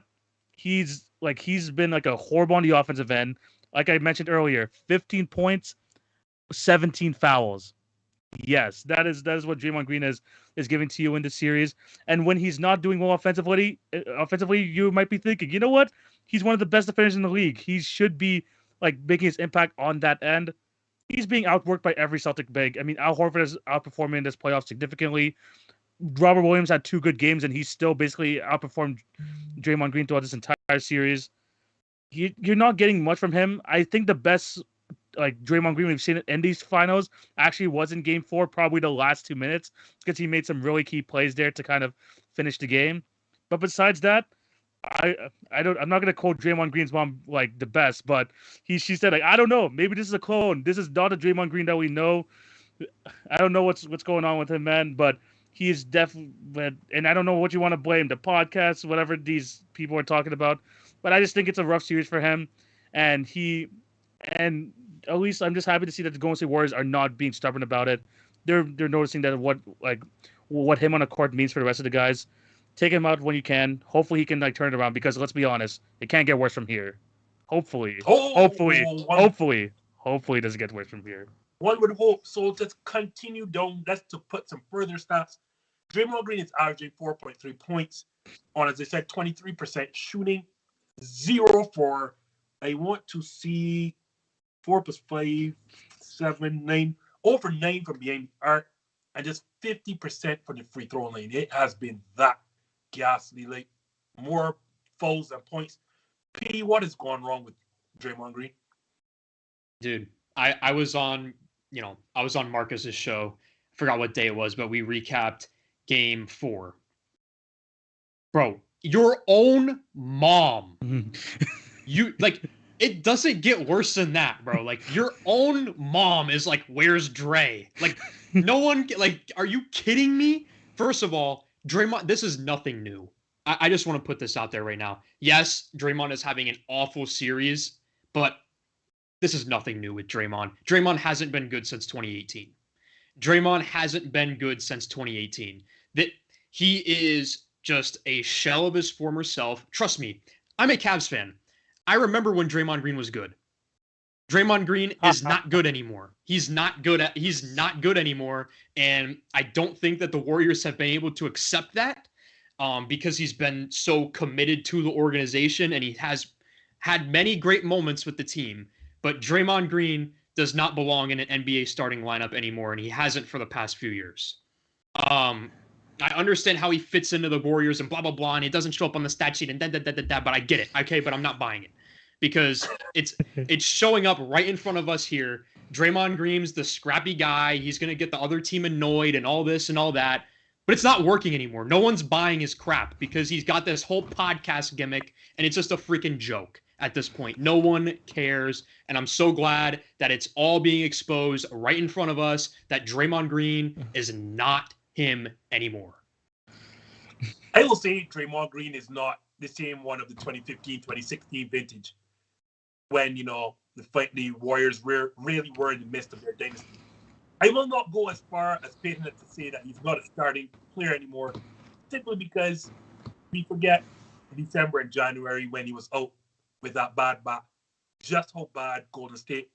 he's been like a horrible on the offensive end. Like I mentioned earlier, 15 points, 17 fouls. Yes, that is what Draymond Green is giving to you in this series. And when he's not doing well offensively, you might be thinking, you know what? He's one of the best defenders in the league. He should be like making his impact on that end. He's being outworked by every Celtic big. I mean, Al Horford is outperforming in this playoff significantly. Robert Williams had 2 good games, and he's still basically outperformed Draymond Green throughout this entire series. You're not getting much from him. I think the best like Draymond Green we've seen in these finals actually was in Game 4, probably the last 2 minutes, because he made some really key plays there to kind of finish the game. But besides that, I'm not gonna quote Draymond Green's mom like the best, but she said like, I don't know, maybe this is a clone. This is not a Draymond Green that we know. I don't know what's going on with him, man, but he is definitely, and I don't know what you want to blame, the podcast, whatever these people are talking about, but I just think it's a rough series for him, and at least I'm just happy to see that the Golden State Warriors are not being stubborn about it. They're noticing that what him on the court means for the rest of the guys. Take him out when you can. Hopefully he can like turn it around, because let's be honest, it can't get worse from here. Hopefully it doesn't get worse from here. One would hope. So let's continue down. Let's to put some further stats. Draymond Green is averaging 4.3 points on, as I said, 23% shooting, 0 for. I want to see 4 plus 5, 7, 9. 0 for 9 from behind the arc, and just 50% for the free throw lane. It has been that ghastly. Like more fouls than points. P, what is going wrong with Draymond Green? Dude, I was on Marcus's show. I forgot what day it was, but we recapped Game 4. Bro, your own mom. It doesn't get worse than that, bro. Like, your own mom is like, where's Dre? Like, no one, like, are you kidding me? First of all, Draymond, this is nothing new. I just want to put this out there right now. Yes, Draymond is having an awful series, but this is nothing new with Draymond. Draymond hasn't been good since 2018. That he is just a shell of his former self. Trust me, I'm a Cavs fan. I remember when Draymond Green was good. Draymond Green is not good anymore. He's not good anymore, and I don't think that the Warriors have been able to accept that because he's been so committed to the organization, and he has had many great moments with the team. But Draymond Green does not belong in an NBA starting lineup anymore, and he hasn't for the past few years. I understand how he fits into the Warriors and blah, blah, blah, and he doesn't show up on the stat sheet and da, but I get it, okay? But I'm not buying it because it's showing up right in front of us here. Draymond Green's the scrappy guy. He's going to get the other team annoyed and all this and all that, but it's not working anymore. No one's buying his crap because he's got this whole podcast gimmick, and it's just a freaking joke at this point. No one cares, and I'm so glad that it's all being exposed right in front of us that Draymond Green is not him anymore. I will say Draymond Green is not the same one of the 2015-2016 vintage when, the Warriors really were in the midst of their dynasty. I will not go as far as Payton to say that he's not a starting player anymore, simply because we forget December and January when he was out with that bad back, just how bad Golden State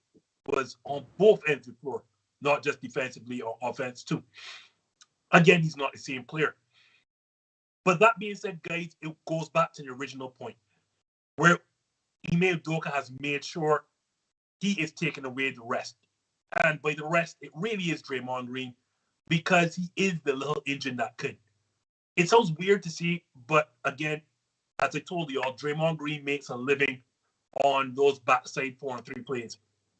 was on both ends of the floor, not just defensively or offense too. Again, he's not the same player. But that being said, guys, it goes back to the original point where Ime Udoka has made sure he is taking away the rest. And by the rest, it really is Draymond Green because he is the little engine that could. It sounds weird to see, but again, as I told you all, Draymond Green makes a living on those backside 4 and 3 plays.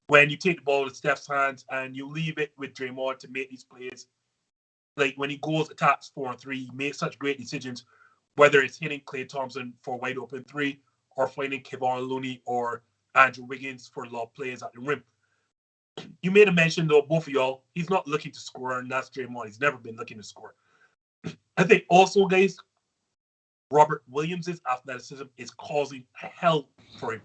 When you take the ball with Steph's hands and you leave it with Draymond to make these plays, like when he goes, attacks 4 and 3, he makes such great decisions, whether it's hitting Klay Thompson for a wide open 3 or finding Kevon Looney or Andrew Wiggins for lob plays at the rim. You made a mention, though, both of y'all, he's not looking to score, and that's Draymond. He's never been looking to score. I think also, guys, Robert Williams' athleticism is causing hell for him.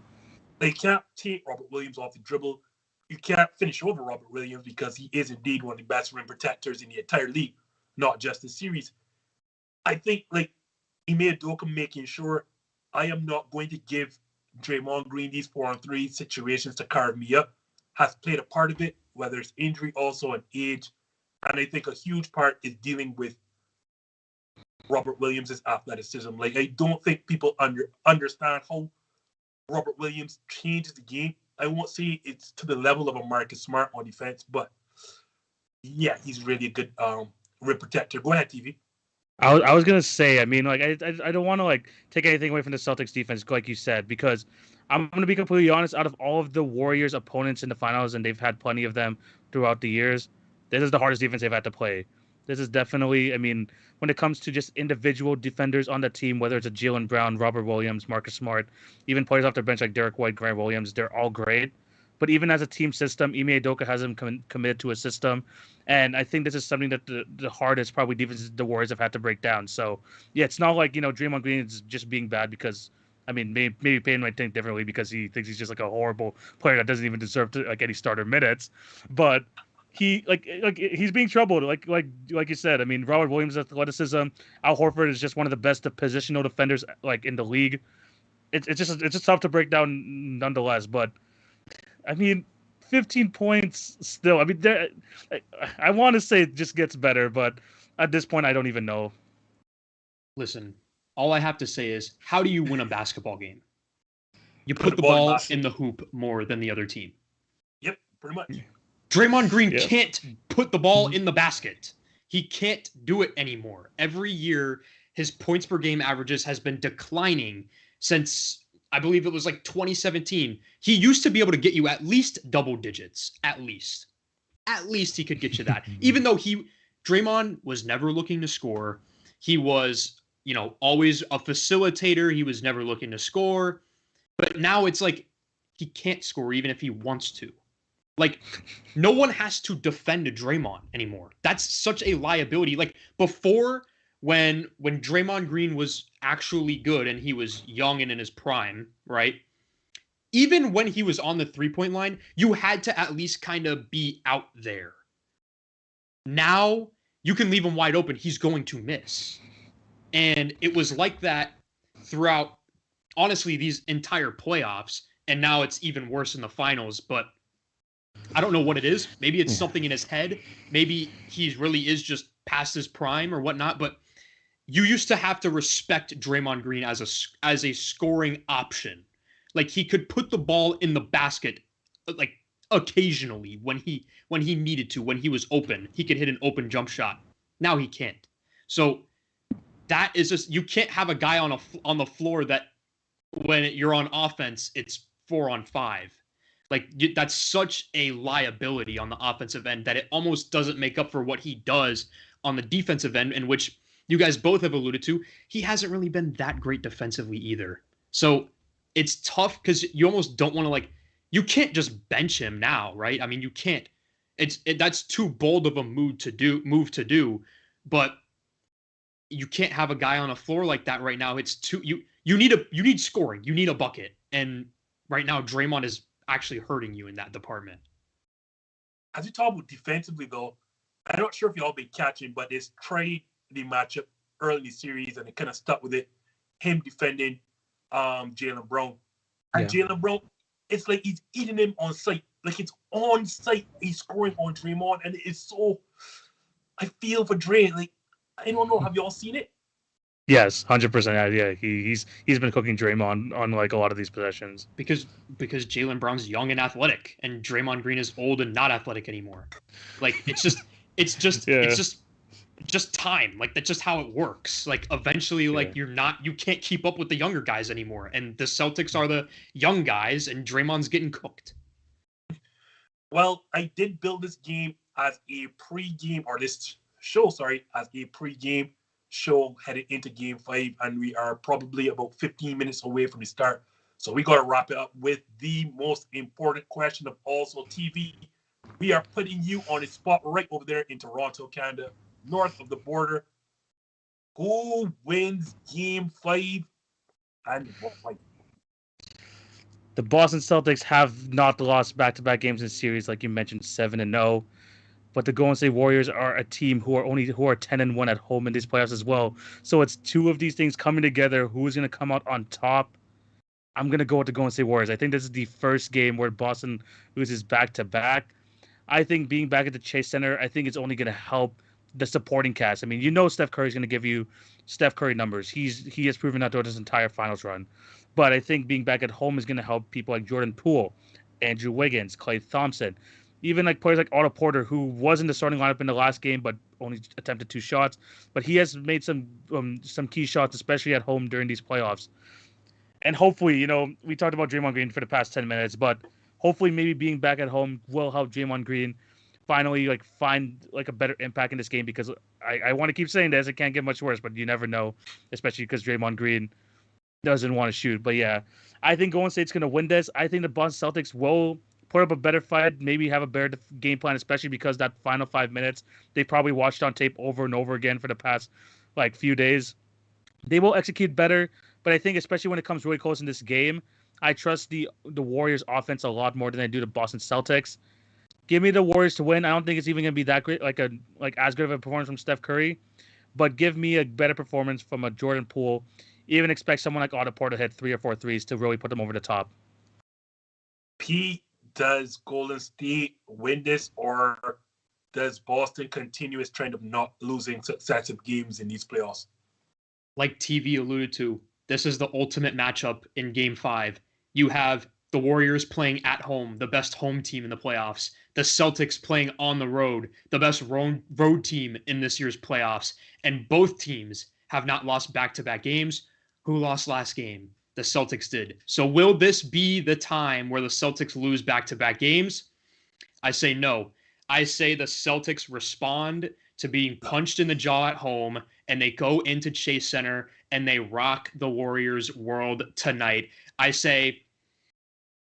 They can't take Robert Williams off the dribble. You can't finish over Robert Williams because he is indeed one of the best rim protectors in the entire league, not just the series. I think, like, Ime Udoka making sure I am not going to give Draymond Green these 4 and 3 situations to carve me up has played a part of it, whether it's injury also and age. And I think a huge part is dealing with Robert Williams' athleticism. Like, I don't think people understand how Robert Williams changes the game. I won't say it's to the level of a Marcus Smart on defense, but yeah, he's really a good rim protector. Go ahead, TV. I was gonna say, I mean, like I don't want to like take anything away from the Celtics defense, like you said, because I'm gonna be completely honest. Out of all of the Warriors' opponents in the finals, and they've had plenty of them throughout the years, this is the hardest defense they've had to play. This is definitely, I mean, when it comes to just individual defenders on the team, whether it's a Jaylen Brown, Robert Williams, Marcus Smart, even players off their bench like Derek White, Grant Williams, they're all great. But even as a team system, Ime Udoka has him committed to a system. And I think this is something that the hardest probably defenses the Warriors have had to break down. So, yeah, it's not like, Draymond Green is just being bad because, I mean, maybe Payton might think differently because he thinks he's just like a horrible player that doesn't even deserve to like any starter minutes. But he like he's being troubled. Like you said, I mean, Robert Williams' athleticism, Al Horford is just one of the best positional defenders like in the league. It's just tough to break down nonetheless. But I mean, 15 points still. I mean, I want to say it just gets better, but at this point, I don't even know. Listen, all I have to say is, how do you win a basketball game? You put the ball in the hoop more than the other team. Yep, pretty much. Draymond Green can't put the ball in the basket. He can't do it anymore. Every year, his points per game averages has been declining since I believe it was like 2017. He used to be able to get you at least double digits. At least he could get you that. Even though Draymond was never looking to score. He was, always a facilitator. He was never looking to score. But now it's like he can't score even if he wants to. Like, no one has to defend Draymond anymore. That's such a liability. Like, before, when Draymond Green was actually good and he was young and in his prime, right? Even when he was on the three-point line, you had to at least kind of be out there. Now, you can leave him wide open. He's going to miss. And it was like that throughout, honestly, these entire playoffs. And now it's even worse in the finals. But I don't know what it is. Maybe it's something in his head. Maybe he really is just past his prime or whatnot. But you used to have to respect Draymond Green as a scoring option. Like, he could put the ball in the basket, like, occasionally when he needed to, when he was open. He could hit an open jump shot. Now he can't. So that is just, you can't have a guy on the floor that when you're on offense, it's 4-on-5. Like, that's such a liability on the offensive end that it almost doesn't make up for what he does on the defensive end, in which you guys both have alluded to. He hasn't really been that great defensively either. So it's tough because you almost don't want to, you can't just bench him now, right? I mean, you can't. That's too bold of a move to do, but you can't have a guy on a floor like that right now. It's too you need scoring. You need a bucket. And right now Draymond is actually hurting you in that department. As you talk about defensively, though, I'm not sure if y'all been catching, but it's trade the matchup early in the series, and it kind of stuck with it. Him defending Jaylen Brown. And Jaylen Brown, it's like he's eating him on sight. Like, it's on sight. He's scoring on Draymond, and it's so I feel for Dre. Like, I don't know. Have y'all seen it? Yes, 100%. Yeah, he's been cooking Draymond on like a lot of these possessions. Because Jaylen Brown's young and athletic, and Draymond Green is old and not athletic anymore. Like it's just time. Like that's just how it works. Like eventually, like you can't keep up with the younger guys anymore. And the Celtics are the young guys, and Draymond's getting cooked. Well, I did build this game as a pre-game, or this show, sorry, as a pre-game show headed into Game 5, and we are probably about 15 minutes away from the start. So we got to wrap it up with the most important question of also TV. We are putting you on a spot right over there in Toronto, Canada, north of the border. Who wins Game 5 and why? The Boston Celtics have not lost back-to-back games in series, like you mentioned, 7-0. But the Golden State Warriors are a team who are 10-1 at home in these playoffs as well. So it's two of these things coming together. Who's going to come out on top? I'm going to go with the Golden State Warriors. I think this is the first game where Boston loses back-to-back. I think being back at the Chase Center, I think it's only going to help the supporting cast. I mean, you know Steph Curry is going to give you Steph Curry numbers. He has proven that throughout his entire finals run. But I think being back at home is going to help people like Jordan Poole, Andrew Wiggins, Klay Thompson, even like players like Otto Porter, who was in the starting lineup in the last game but only attempted 2 shots. But he has made some key shots, especially at home during these playoffs. And hopefully, you know, we talked about Draymond Green for the past 10 minutes, but hopefully maybe being back at home will help Draymond Green finally like find like a better impact in this game, because I want to keep saying this. It can't get much worse, but you never know, especially because Draymond Green doesn't want to shoot. But yeah, I think Golden State's going to win this. I think the Boston Celtics will put up a better fight, maybe have a better game plan, especially because that final 5 minutes they probably watched on tape over and over again for the past like few days. They will execute better, but I think especially when it comes really close in this game, I trust the Warriors offense a lot more than I do the Boston Celtics. Give me the Warriors to win. I don't think it's even going to be that great, like as good of a performance from Steph Curry, but give me a better performance from a Jordan Poole. Even expect someone like Otto Porter to hit 3 or 4 threes to really put them over the top. Pete, does Golden State win this, or does Boston continue its trend of not losing successive games in these playoffs? Like TV alluded to, this is the ultimate matchup in Game 5. You have the Warriors playing at home, the best home team in the playoffs. The Celtics playing on the road, the best road team in this year's playoffs. And both teams have not lost back-to-back games. Who lost last game? The Celtics did. So will this be the time where the Celtics lose back-to-back games? I say no. I say the Celtics respond to being punched in the jaw at home, and they go into Chase Center and they rock the Warriors world tonight. I say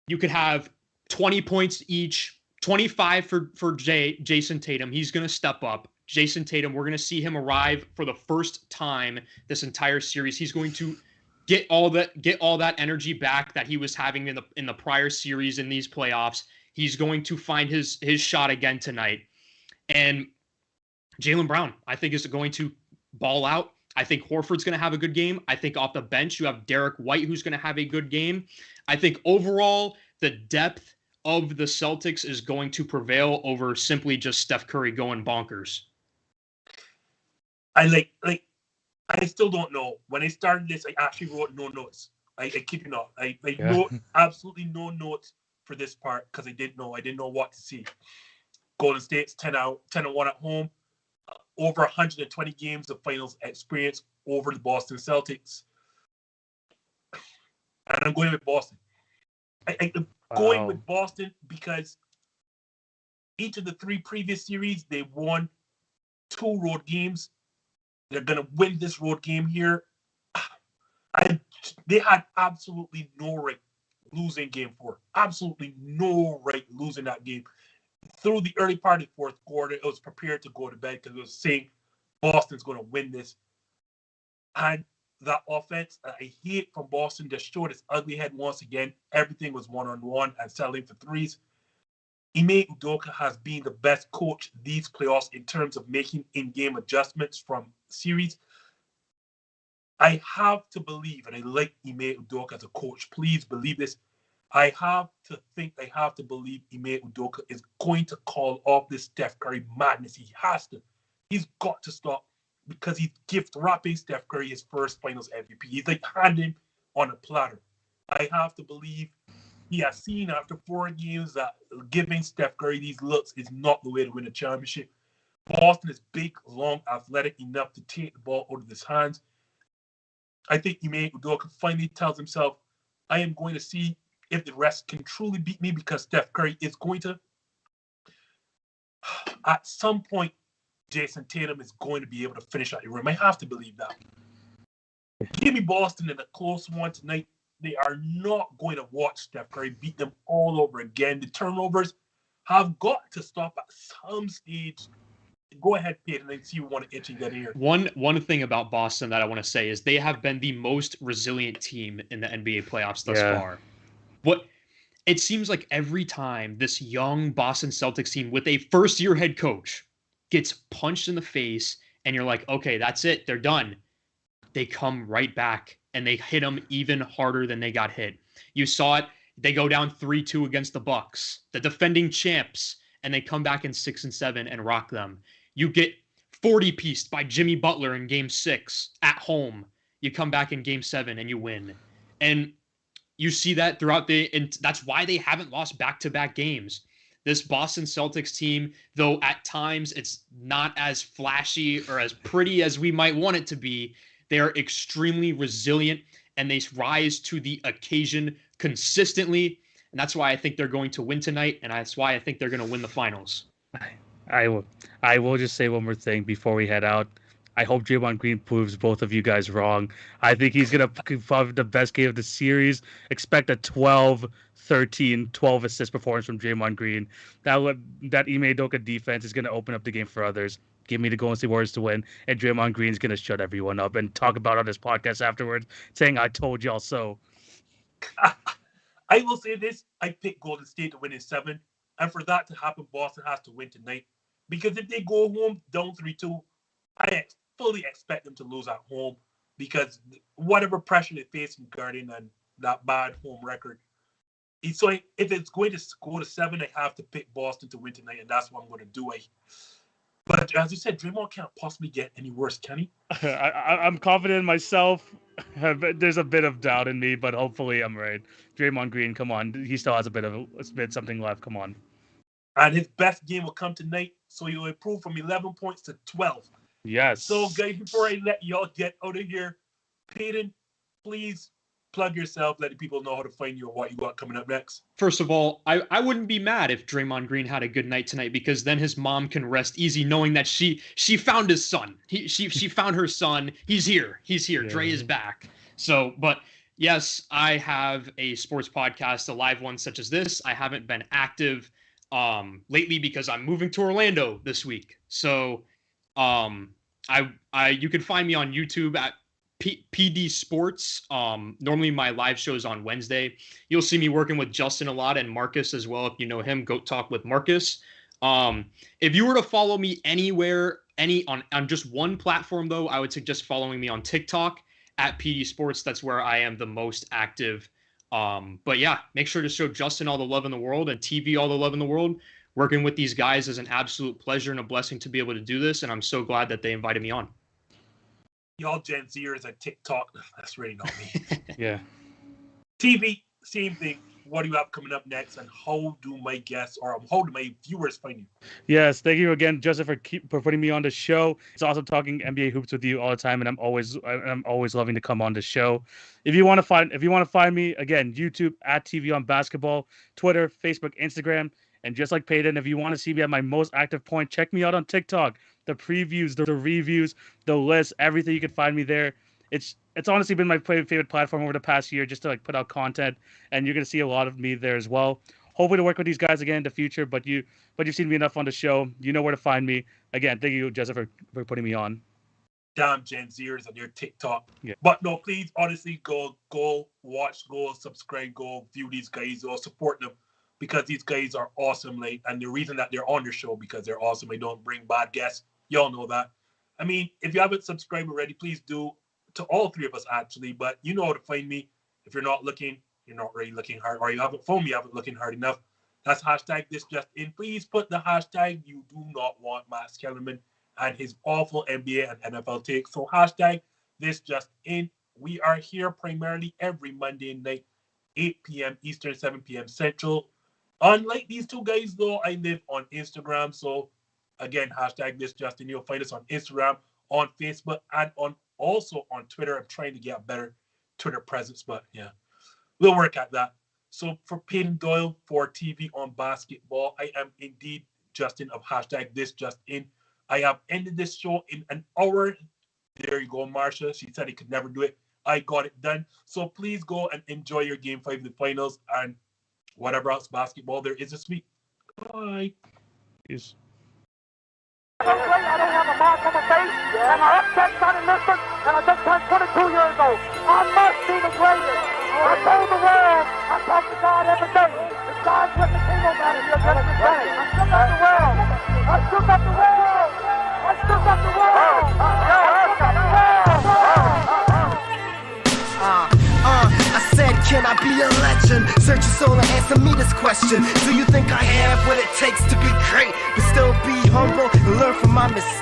you could have 20 points each, 25 for Jayson Tatum. He's going to step up. Jayson Tatum, we're going to see him arrive for the first time this entire series. He's going to get all that energy back that he was having in the prior series in these playoffs. He's going to find his shot again tonight. And Jaylen Brown, I think, is going to ball out. I think Horford's going to have a good game. I think off the bench, you have Derek White, who's going to have a good game. I think overall, the depth of the Celtics is going to prevail over simply just Steph Curry going bonkers. I still don't know. When I started this, I actually wrote no notes. I kid you not. I wrote absolutely no notes for this part because I didn't know what to see. Golden State's 10-1 at home, over 120 games of finals experience over the Boston Celtics. And I'm going with Boston. I'm going with Boston because each of the 3 previous series, they won 2 road games. They're going to win this road game here. They had absolutely no right losing game 4. Absolutely no right losing that game. Through the early part of the fourth quarter, it was prepared to go to bed because it was saying Boston's going to win this. And that offense, I hate from Boston, just showed its ugly head once again. Everything was one-on-one and settling for threes. Ime Udoka has been the best coach these playoffs in terms of making in-game adjustments from series. I have to believe, and I like Ime Udoka as a coach, please believe this, I have to believe Ime Udoka is going to call off this Steph Curry madness. He has to. He's got to stop because he's gift wrapping Steph Curry his first Finals MVP. He's like handing him on a platter. I have to believe he has seen after 4 games that giving Steph Curry these looks is not the way to win a championship. Boston is big, long, athletic enough to take the ball out of his hands. I think Ime Udoka finally tells himself, I am going to see if the rest can truly beat me because Steph Curry is going to. At some point, Jayson Tatum is going to be able to finish at the rim. I have to believe that. Give me Boston in a close one tonight. They are not going to watch Steph Curry beat them all over again. The turnovers have got to stop at some stage. Go ahead, Payton, and see what itch you get here. One thing about Boston that I want to say is they have been the most resilient team in the NBA playoffs thus far. It seems like every time this young Boston Celtics team with a first-year head coach gets punched in the face and you're like, okay, that's it. They're done. They come right back and they hit them even harder than they got hit. You saw it. They go down 3-2 against the Bucks, the defending champs, and they come back in 6 and 7 and rock them. You get 40-pieced by Jimmy Butler in Game 6 at home. You come back in Game 7 and you win. And you see that throughout and that's why they haven't lost back-to-back games. This Boston Celtics team, though at times it's not as flashy or as pretty as we might want it to be, they are extremely resilient and they rise to the occasion consistently. And that's why I think they're going to win tonight. And that's why I think they're going to win the finals. I will just say one more thing before we head out. I hope Draymond Green proves both of you guys wrong. I think he's going to have the best game of the series. Expect a 12 assist performance from Draymond Green. That Ime Udoka defense is going to open up the game for others. Give me the Golden State Warriors to win, and Draymond Green's going to shut everyone up and talk about it on this podcast afterwards, saying, I told y'all so. I will say this. I picked Golden State to win in 7. And for that to happen, Boston has to win tonight. Because if they go home down 3-2, I fully expect them to lose at home. Because whatever pressure they face in guarding and that bad home record. So if it's going to go to 7, I have to pick Boston to win tonight. And that's what I'm going to do. But as you said, Draymond can't possibly get any worse, can he? I'm confident in myself. There's a bit of doubt in me, but hopefully I'm right. Draymond Green, come on. He still has a bit something left. Come on. And his best game will come tonight, so he'll improve from 11 points to 12. Yes. So, guys, before I let y'all get out of here, Payton, please plug yourself, let the people know how to find you and what you got coming up next. First of all, I wouldn't be mad if Draymond Green had a good night tonight because then his mom can rest easy knowing that she found his son. She found her son. He's here. Yeah. Dre is back. So, but yes, I have a sports podcast, a live one such as this. I haven't been active lately because I'm moving to Orlando this week. So, you can find me on YouTube at PD Sports. Normally my live show is on Wednesday. You'll see me working with Justin a lot and Marcus as well. If you know him, go talk with Marcus. If you were to follow me anywhere, on just one platform though, I would suggest following me on TikTok at PD Sports. That's where I am the most active. But yeah, make sure to show Justin all the love in the world and TV all the love in the world. Working with these guys is an absolute pleasure and a blessing to be able to do this. And I'm so glad that they invited me on. Y'all Gen Zers at TikTok, that's really not me. Yeah. TV, same thing. What do you have coming up next, and how do my guests or how do my viewers find you? Yes, thank you again, Justin, for putting me on the show. It's awesome talking NBA hoops with you all the time, and I'm always loving to come on the show. If you want to find me again, YouTube at TV on Basketball, Twitter, Facebook, Instagram, and just like Payton, if you want to see me at my most active point, check me out on TikTok. The previews, the reviews, the list, everything, you can find me there. It's honestly been my favorite platform over the past year just to like put out content, and you're gonna see a lot of me there as well. Hopefully to work with these guys again in the future, but you've seen me enough on the show. You know where to find me. Again, thank you, Jessica, for putting me on. Damn Gen Zers on your TikTok. Yeah. But no, please, honestly, go watch, go subscribe, go view these guys, or support them because these guys are awesome. Like, and the reason that they're on the show because they're awesome. I don't bring bad guests. Y'all know that. I mean, if you haven't subscribed already, please do. To all three of us, actually. But you know how to find me. If you're not looking, you're not really looking hard, or you haven't found me, you haven't looking hard enough. That's hashtag this just in. Please put the hashtag you do not want Max Kellerman and his awful NBA and NFL takes. So hashtag this just in. We are here primarily every Monday night, 8 p.m. Eastern, 7 p.m. Central. Unlike these two guys, though, I live on Instagram. So again, hashtag this just in. You'll find us on Instagram, on Facebook, and also on Twitter. I'm trying to get a better Twitter presence, but yeah, we'll work at that. So for Payton Doyle for TV on Basketball, I am indeed Justin of hashtag this just in. I have ended this show in an hour. There you go, Marsha. She said he could never do it. I got it done. So please go and enjoy your Game 5 of the finals and whatever else basketball there is this week. Bye. Peace. I don't have a mark on my face, and my upset shot in Memphis, and I just turned 22 years old. I must be the greatest. I told the world, I talk to God every day. If God's with me, ain't no matter if you're just the same. I shook up the world. I shook up the world. I shook up the world. I shook up the world. I said, can I be a legend? Search your soul and answer me this question. Do you think I have what it takes to be great, but still be humble and learn from my mistakes?